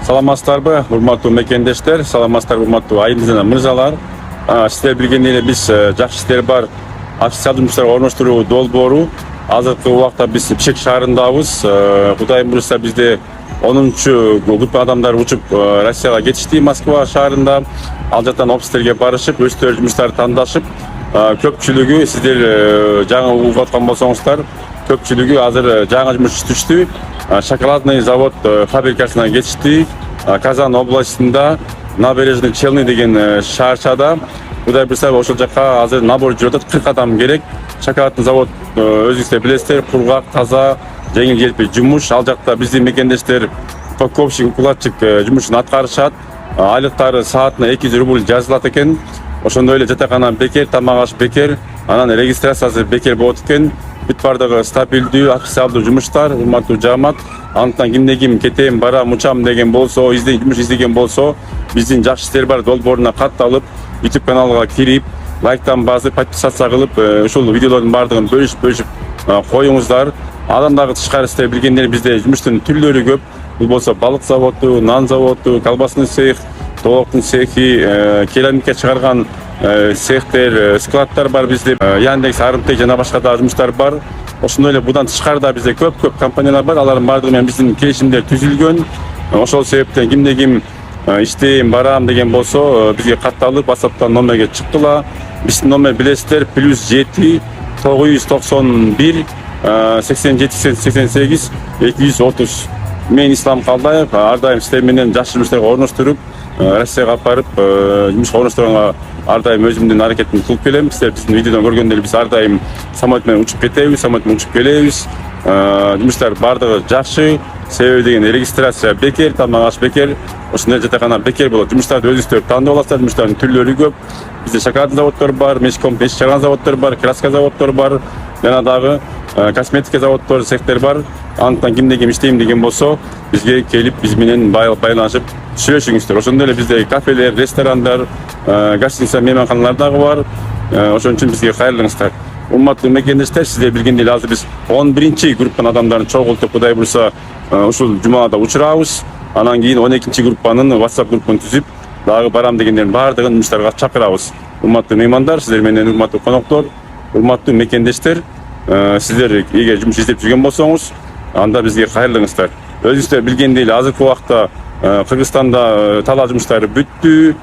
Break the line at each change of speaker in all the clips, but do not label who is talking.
Саламатсыздарбы, урматтуу мекендештер, саламатсыздарбы, урматтуу айым жана мырзалар. Сиздер билгендей эле биз жакшы иштер бар официалдуу жумуштарды орноштуруу долбоору азыркы убакта биз Бишкек шаарындабыз. Кудайым буюрса бизде 10-чу группа адамдар учуп Россияга кетишти, Москва шаарында. Ал жактан офистерге барышып, өздөрү жумуштарды тандашып, көпчүлүгү сиздер жаңы угуп аткан болсоңуздар, көпчүлүгү азыр жаңы жумуш түштү. Шоколадный завод фабрикасына кетишти. Казан областында Набережный Челны деген шаарчада. Кудай буюрса ошол жака азыр набор жүрүп атат, 40 адам керек. Шоколадный завод өзүңүздөр билесиздер, кургак, таза, жеңил желпи жумуш. Ал жакта биздин мекендештер упаковщик, укладчик жумушун аткарышат. Айлыктары саатына 200 рубль жазылат экен. Ошондой эле жатакана бекер, тамак аш бекер, анан регистрациясы бекер болот экен. Бүт бардыгы стабилдүү, официалдуу жумуштар, урматтуу жаамат. Андыктан кимде ким кетем, барам, учам деген болсо, жумуш издеген болсо, биздин жакшы иштер бар долбооруна катталып, YouTube каналга кирип, лайктан басып, подписация кылып, ушул видеолордун бардыгын бөлүшүп коюңуздар. Андан дагы тышкары сиздер билгендер бизде жумуштун түрлөрү көп. Бул болсо балык заводу, нан заводу, колбасный цех, тоолуктун цехи, керамика чыгарган цехтер, складдар бар бизде. Яндекс, Арымтек жана башка да жумуштар бар. Ошондой эле будан тышкарыда бизде көп компаниялар бар. Алардын бардыгы менен биздин келишимдер түзүлгөн. Ошол себептен кимде ким иштейм, барам деген болсо, бизге катталып, WhatsApp'тан номерге чыктыла. Биздин номер билесиздер, +7 991 87 88 230. Мен Ислам Калдаев, ар дайым сиздер менен жакшы жумуштарга орноштуруп, Россияга алып барып, жумушка орноштурганга ар дайым өзүмдүн аракетимди кылып келем. Сиздер биздин видеодон көргөндөр биз ар дайым самолет менен учуп кетебиз, самолет менен учуп келебиз. Жумуштар бардыгы жакшы. Себеби деген регистрация бекер, тамак аш бекер, ошондой жатакана бекер болот. Жумуштарды өзүңүздөр тандап аласыздар, жумуштардын түрлөрү көп. Бизде шоколадный заводдор бар, мешком беш чыгарган заводдор бар, краска заводдор бар, жана дагы косметика заводдор, цехтер бар. Андыктан кимде ким иштейм деген болсо, бизге келип, биз менен байланышып сүйлөшүңүздөр. Ошондой эле бизде кафелер, ресторандар, гостиница, мейманканалар дагы бар. Ошон үчүн бизге кайрылыңыздар. Урматтуу мекендештер, сиздер билгендей эле азыр биз 11-чи группанын адамдарын чогултуп, Кудай буюрса, ушул жумада учурабыз. Анан кийин 12-чи группанын WhatsApp группун түзүп, дагы барам дегендердин баардыгын жумуштарга чакырабыз. Урматтуу меймандар, сиздер менен урматтуу коноктор, урматтуу мекендештер, сиздер эгер жумуш издеп жүргөн болсоңуз, анда бизге кайрылыңыздар. Өзүңүздөр билгендей эле азыркы убакта Кыргызстанда талаа жумуштары бүттү.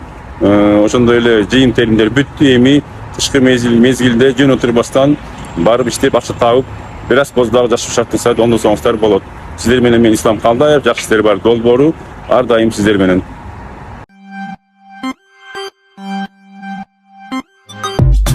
Ошондой эле жыйын теримдер бүттү. Эми кышкы мезгилде жөн отурбастан барып иштеп акча табып, бир аз боздагы жашоо шартын саат оңдосоңуздар болот. Сиздер менен мен Ислам Калдаев, жакшы иштер бар долбоору ар дайым сиздер менен.